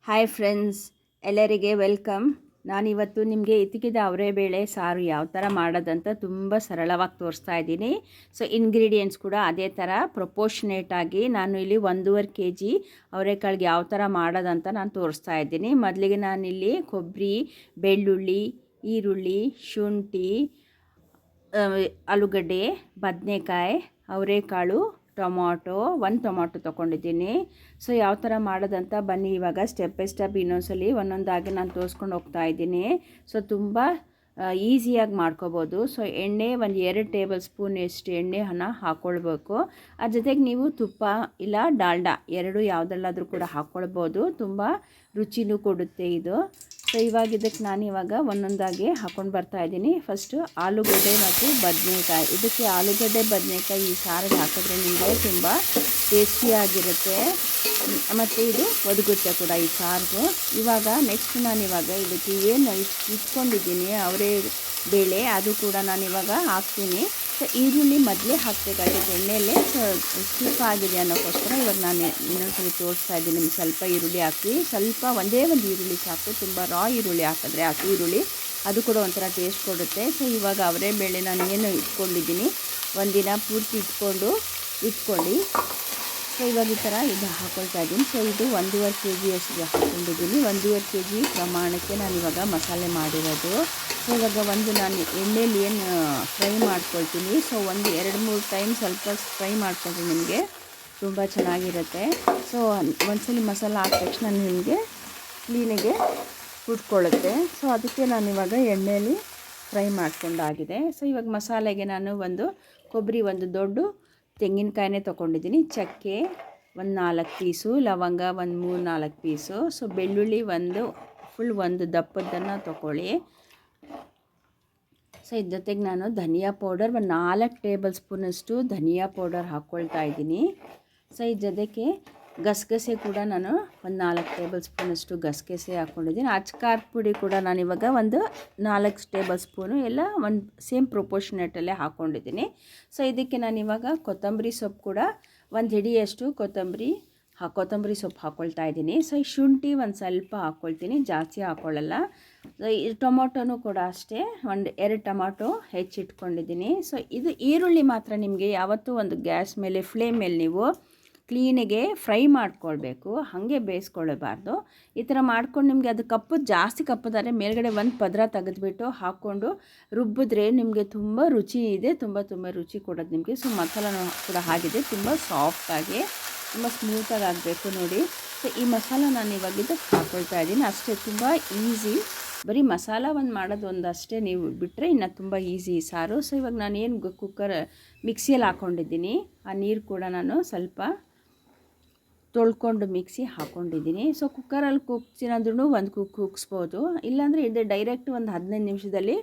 Hi friends, ಎಲ್ಲರಿಗೆ welcome. ನಾನಿವತ್ತು ನಿಮಗೆ ಇತ್ತಿಗೆದ ಅವರೆಬೇಳೆ ಸಾರು ಯಾವ ಥರ ಮಾಡೋದಂತ ತುಂಬ ಸರಳವಾಗಿ ತೋರಿಸ್ತಾ ಇದ್ದೀನಿ. ಸೊ ಇಂಗ್ರೀಡಿಯೆಂಟ್ಸ್ ಕೂಡ ಅದೇ ಥರ ಪ್ರಪೋರ್ಷನೇಟಾಗಿ ನಾನು ಇಲ್ಲಿ 1.5 kg ಅವರೆಕಾಳಿಗೆ ಯಾವ ಥರ ಮಾಡೋದಂತ ನಾನು ತೋರಿಸ್ತಾ ಇದ್ದೀನಿ. ಮೊದಲಿಗೆ ನಾನಿಲ್ಲಿ ಕೊಬ್ಬರಿ, ಬೆಳ್ಳುಳ್ಳಿ, ಈರುಳ್ಳಿ, ಶುಂಠಿ, ಆಲೂಗಡ್ಡೆ, ಬದನೆಕಾಯಿ, ಅವರೆಕಾಳು, ಟೊಮಾಟೊ, ಒಂದು ಟೊಮಾಟೊ ತೊಗೊಂಡಿದ್ದೀನಿ. ಸೊ ಯಾವ ಥರ ಮಾಡೋದಂತ ಬನ್ನಿ ಇವಾಗ ಸ್ಟೆಪ್ ಬೈ ಸ್ಟೆಪ್ ಇನ್ನೊಂದ್ಸಲಿ ಒಂದೊಂದಾಗಿ ನಾನು ತೋರಿಸ್ಕೊಂಡು ಹೋಗ್ತಾ ಇದ್ದೀನಿ. ಸೊ ತುಂಬ ಈಸಿಯಾಗಿ ಮಾಡ್ಕೋಬೋದು. ಸೊ ಎಣ್ಣೆ ಒಂದು 2 ಟೇಬಲ್ ಸ್ಪೂನ್ ಎಷ್ಟು ಎಣ್ಣೆಯನ್ನು ಹಾಕ್ಕೊಳ್ಬೇಕು. ಅದ್ರ ಜೊತೆಗೆ ನೀವು ತುಪ್ಪ ಇಲ್ಲ ಡಾಲ್ಡಾ ಎರಡು ಯಾವುದಲ್ಲಾದರೂ ಕೂಡ ಹಾಕ್ಕೊಳ್ಬೋದು. ತುಂಬ ರುಚಿನೂ ಕೊಡುತ್ತೆ ಇದು. ಸೊ ಇದಕ್ಕೆ ನಾನಿವಾಗ ಒಂದೊಂದಾಗಿ ಹಾಕ್ಕೊಂಡು ಬರ್ತಾಯಿದ್ದೀನಿ. ಫಸ್ಟು ಆಲೂಗಡ್ಡೆ ಮತ್ತು ಬದನೆಕಾಯಿ. ಇದಕ್ಕೆ ಆಲೂಗಡ್ಡೆ ಬದನೆಕಾಯಿ ಈ ಸಾರಿಗೆ ಹಾಕಿದ್ರೆ ನಿಮಗೆ ತುಂಬ ಟೇಸ್ಟಿಯಾಗಿರುತ್ತೆ ಮತ್ತು ಇದು ಒದಗುತ್ತೆ ಕೂಡ ಈ ಸಾರಿಗೂ. ಇವಾಗ ನೆಕ್ಸ್ಟ್ ನಾನಿವಾಗ ಇದಕ್ಕೆ ಏನು ಇಟ್ಕೊಂಡಿದ್ದೀನಿ ಅವರೇ ಬೇಳೆ ಅದು ಕೂಡ ನಾನಿವಾಗ ಹಾಕ್ತೀನಿ. ಸೊ ಈರುಳ್ಳಿ ಮೊದಲೇ ಹಾಕಬೇಕಾಗಿದೆ ಎಣ್ಣೆಯಲ್ಲೇ. ಸೊ ತೂಕ ಆಗಿದೆ ಅನ್ನೋಕ್ಕೋಸ್ಕರ ಇವಾಗ ನಾನು ಇನ್ನೊಂದ್ಸಲಿ ತೋರಿಸ್ತಾ ಇದ್ದೀನಿ. ನಿಮ್ಗೆ ಸ್ವಲ್ಪ ಈರುಳ್ಳಿ ಹಾಕಿ, ಸ್ವಲ್ಪ ಒಂದೇ ಒಂದು ಈರುಳ್ಳಿ ಸಾಕು. ತುಂಬ ರಾ ಈರುಳ್ಳಿ ಹಾಕಿದ್ರೆ ಹಸಿ ಈರುಳ್ಳಿ ಅದು ಕೂಡ ಒಂಥರ ಟೇಸ್ಟ್ ಕೊಡುತ್ತೆ. ಸೊ ಇವಾಗ ಅವರೇ ಬೇಳೆ ನಾನು ಏನು ಇಟ್ಕೊಂಡಿದ್ದೀನಿ ಒಂದಿನ ಪೂರ್ತಿ ಇಟ್ಕೊಂಡು ಸೊ ಇವಾಗ ಈ ಥರ ಇದು ಹಾಕ್ಕೊಳ್ತಾ ಇದ್ದೀನಿ. ಸೊ ಇದು 1.5 kg ಅಷ್ಟು ಹಾಕ್ಕೊಂಡಿದ್ದೀನಿ. 1.5 kg ಪ್ರಮಾಣಕ್ಕೆ ನಾನಿವಾಗ ಮಸಾಲೆ ಮಾಡಿರೋದು. ಸೊ ಇವಾಗ ನಾನು ಎಣ್ಣೆಯಲ್ಲಿ ಏನು ಫ್ರೈ ಮಾಡ್ಕೊಳ್ತೀನಿ. ಸೊ 2-3 ಟೈಮ್ ಸ್ವಲ್ಪ ಫ್ರೈ ಮಾಡ್ಕೊಂಡ್ರೆ ನಿಮಗೆ ತುಂಬ ಚೆನ್ನಾಗಿರುತ್ತೆ. ಸೊ ಒಂದ್ಸಲಿ ಮಸಾಲೆ ಹಾಕಿದ ತಕ್ಷಣ ನಿಮಗೆ ಕ್ಲೀನಿಗೆ ಕುಟ್ಕೊಳ್ಳುತ್ತೆ. ಸೊ ಅದಕ್ಕೆ ನಾನಿವಾಗ ಎಣ್ಣೆಯಲ್ಲಿ ಫ್ರೈ ಮಾಡ್ಕೊಂಡಾಗಿದೆ. ಸೊ ಇವಾಗ ಮಸಾಲೆಗೆ ನಾನು ಕೊಬ್ಬರಿ ಒಂದು ದೊಡ್ಡ ತೆಂಗಿನಕಾಯಿನೇ ತೊಗೊಂಡಿದ್ದೀನಿ. ಚಕ್ಕೆ ಒಂದು 4 ಪೀಸು, ಲವಂಗ ಒಂದು 3-4 ಪೀಸು. ಸೊ ಬೆಳ್ಳುಳ್ಳಿ ಒಂದು ದಪ್ಪದ್ದನ್ನು ತೊಗೊಳ್ಳಿ. ಸೊ ಇದ್ರ ಜೊತೆಗೆ ನಾನು ಧನಿಯಾ ಪೌಡರ್ ಒಂದು 4 ಟೇಬಲ್ ಸ್ಪೂನಷ್ಟು ಧನಿಯಾ ಪೌಡರ್ ಹಾಕ್ಕೊಳ್ತಾ ಇದ್ದೀನಿ. ಸೊ ಇದ್ರ ಜೊತೆಗೆ ಗಸಗಸೆ ಕೂಡ ನಾನು ಒಂದು 4 ಟೇಬಲ್ ಸ್ಪೂನಷ್ಟು ಗಸಗಸೆ ಹಾಕ್ಕೊಂಡಿದ್ದೀನಿ. ಅಚ್ಕಾರದ ಪುಡಿ ಕೂಡ ನಾನಿವಾಗ ಒಂದು 4 ಟೇಬಲ್ ಸ್ಪೂನು ಎಲ್ಲ ಒಂದು ಸೇಮ್ ಪ್ರೊಪೋರ್ಷನೇಟಲ್ಲೇ ಹಾಕ್ಕೊಂಡಿದ್ದೀನಿ. ಸೊ ಇದಕ್ಕೆ ನಾನಿವಾಗ ಕೊತ್ತಂಬರಿ ಸೊಪ್ಪು ಕೂಡ ಒಂದು ಹಿಡಿಯಷ್ಟು ಕೊತ್ತಂಬರಿ ಸೊಪ್ಪು ಹಾಕ್ಕೊಳ್ತಾ ಇದ್ದೀನಿ. ಸೊ ಈ ಶುಂಠಿ ಒಂದು ಸ್ವಲ್ಪ ಹಾಕ್ಕೊಳ್ತೀನಿ, ಜಾಸ್ತಿ ಹಾಕ್ಕೊಳ್ಳಲ್ಲ. ಈ ಟೊಮೊಟೊನೂ ಕೂಡ ಅಷ್ಟೇ, 2 ಟೊಮಾಟೊ ಹೆಚ್ಚಿಟ್ಕೊಂಡಿದ್ದೀನಿ. ಸೊ ಇದು ಈರುಳ್ಳಿ ಮಾತ್ರ ನಿಮಗೆ ಯಾವತ್ತೂ ಒಂದು ಗ್ಯಾಸ್ ಮೇಲೆ ಫ್ಲೇಮ್ ಮೇಲೆ ನೀವು ಕ್ಲೀನಿಗೆ ಫ್ರೈ ಮಾಡ್ಕೊಳ್ಬೇಕು, ಹಾಗೆ ಬೇಯಿಸ್ಕೊಳ್ಳಬಾರ್ದು. ಈ ಥರ ಮಾಡ್ಕೊಂಡು ನಿಮಗೆ ಅದು ಜಾಸ್ತಿ ಕಪ್ಪದಾರೆ ಮೇಲ್ಗಡೆ ಒಂದು ಪದರ ತೆಗೆದುಬಿಟ್ಟು ಹಾಕ್ಕೊಂಡು ರುಬ್ಬಿದ್ರೆ ನಿಮಗೆ ತುಂಬ ರುಚಿ ಇದೆ, ತುಂಬ ರುಚಿ ಕೊಡೋದು ನಿಮಗೆ. ಸೊ ಮಸಾಲನೂ ಕೂಡ ಆಗಿದೆ, ತುಂಬ ಸಾಫ್ಟಾಗಿ ತುಂಬ ಸ್ಮೂತಾಗಿ ಆಗಬೇಕು ನೋಡಿ. ಸೊ ಈ ಮಸಾಲ ನಾನು ಇವಾಗ ಇದಕ್ಕೆ ಹಾಕ್ಕೊಳ್ತಾ ಇದ್ದೀನಿ. ಅಷ್ಟೇ, ತುಂಬ ಈಸಿ. ಬರೀ ಮಸಾಲ ಮಾಡೋದು ಒಂದಷ್ಟೇ ನೀವು ಬಿಟ್ಟರೆ ಇನ್ನು ತುಂಬ ಈಸಿ ಸಾರು. ಸೊ ಇವಾಗ ನಾನು ಏನು ಮಿಕ್ಸಿಯಲ್ಲಿ ಹಾಕ್ಕೊಂಡಿದ್ದೀನಿ, ಆ ನೀರು ಕೂಡ ನಾನು ಸ್ವಲ್ಪ ತೊಳ್ಕೊಂಡು ಮಿಕ್ಸಿ ಹಾಕ್ಕೊಂಡಿದ್ದೀನಿ. ಸೊ ಕುಕ್ಕರಲ್ಲಿ ಕೂಗ್ಸಿನಾದ್ರೂ ಒಂದು ಕೂಗಿಸ್ಬೋದು, ಇಲ್ಲಾಂದರೆ ಇದು ಡೈರೆಕ್ಟ್ ಒಂದು 15 ನಿಮಿಷದಲ್ಲಿ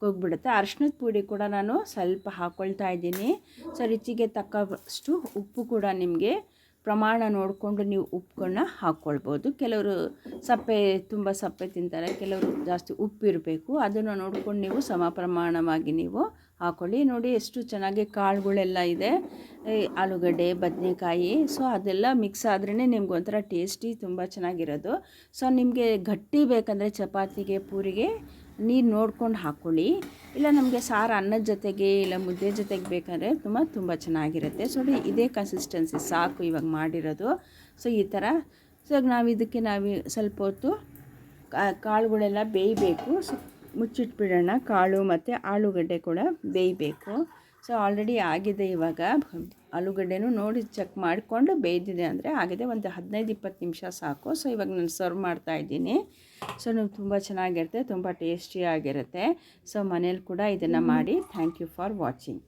ಕೂಗ್ಬಿಡುತ್ತೆ. ಅರಿಶಿಣದ ಪುಡಿ ಕೂಡ ನಾನು ಸ್ವಲ್ಪ ಹಾಕ್ಕೊಳ್ತಾ ಇದ್ದೀನಿ. ಸೊ ರುಚಿಗೆ ತಕ್ಕಷ್ಟು ಉಪ್ಪು ಕೂಡ ನಿಮಗೆ ಪ್ರಮಾಣ ನೋಡಿಕೊಂಡು ನೀವು ಉಪ್ಪನ್ನ ಹಾಕ್ಕೊಳ್ಬೋದು. ಕೆಲವರು ತುಂಬ ಸಪ್ಪೆ ತಿಂತಾರೆ, ಕೆಲವರು ಜಾಸ್ತಿ ಉಪ್ಪಿರಬೇಕು, ಅದನ್ನು ನೋಡ್ಕೊಂಡು ನೀವು ಸಮ ಪ್ರಮಾಣವಾಗಿ ನೀವು ಹಾಕ್ಕೊಳ್ಳಿ. ನೋಡಿ ಎಷ್ಟು ಚೆನ್ನಾಗಿ ಕಾಳುಗಳೆಲ್ಲ ಇದೆ, ಆಲೂಗಡ್ಡೆ, ಬದನೆಕಾಯಿ. ಸೊ ಅದೆಲ್ಲ ಮಿಕ್ಸ್ ಆದ್ರೇ ನಿಮ್ಗೆ ಒಂಥರ ಟೇಸ್ಟಿ ತುಂಬ ಚೆನ್ನಾಗಿರೋದು. ಸೊ ನಿಮಗೆ ಗಟ್ಟಿ ಬೇಕಂದರೆ ಚಪಾತಿಗೆ, ಪೂರಿಗೆ ನೀರು ನೋಡ್ಕೊಂಡು ಹಾಕ್ಕೊಳ್ಳಿ. ಇಲ್ಲ ನಮಗೆ ಸಾರು ಅನ್ನದ ಜೊತೆಗೆ ಇಲ್ಲ ಮುದ್ದೆ ಜೊತೆಗೆ ಬೇಕಂದರೆ ತುಂಬ ಚೆನ್ನಾಗಿರುತ್ತೆ. ಸೊ ಇದೇ ಕನ್ಸಿಸ್ಟೆನ್ಸಿ ಸಾಕು ಇವಾಗ ಮಾಡಿರೋದು. ಸೊ ಈ ಥರ. ಸೊ ನಾವು ಸ್ವಲ್ಪ ಹೊತ್ತು ಕಾಳುಗಳೆಲ್ಲ ಬೇಯಬೇಕು. ಸೊ ಮುಚ್ಚಿಟ್ಬಿಡೋಣ. ಕಾಳು ಮತ್ತು ಆಲೂಗಡ್ಡೆ ಕೂಡ ಬೇಯಬೇಕು. ಸೊ ಆಲ್ರೆಡಿ ಆಗಿದೆ. ಇವಾಗ ಆಲೂಗಡ್ಡೆನೂ ನೋಡಿ ಚೆಕ್ ಮಾಡಿಕೊಂಡು ಬೇಯ್ದಿದೆ ಅಂದರೆ ಆಗಿದೆ. ಒಂದು 15-20 ನಿಮಿಷ ಸಾಕು. ಸೊ ಇವಾಗ ನಾನು ಸರ್ವ್ ಮಾಡ್ತಾಯಿದ್ದೀನಿ. ಸೊ ನೀವು ತುಂಬ ಚೆನ್ನಾಗಿರುತ್ತೆ, ತುಂಬ ಟೇಸ್ಟಿಯಾಗಿರುತ್ತೆ. ಸೊ ಮನೇಲಿ ಕೂಡ ಇದನ್ನು ಮಾಡಿ. Thank you for watching.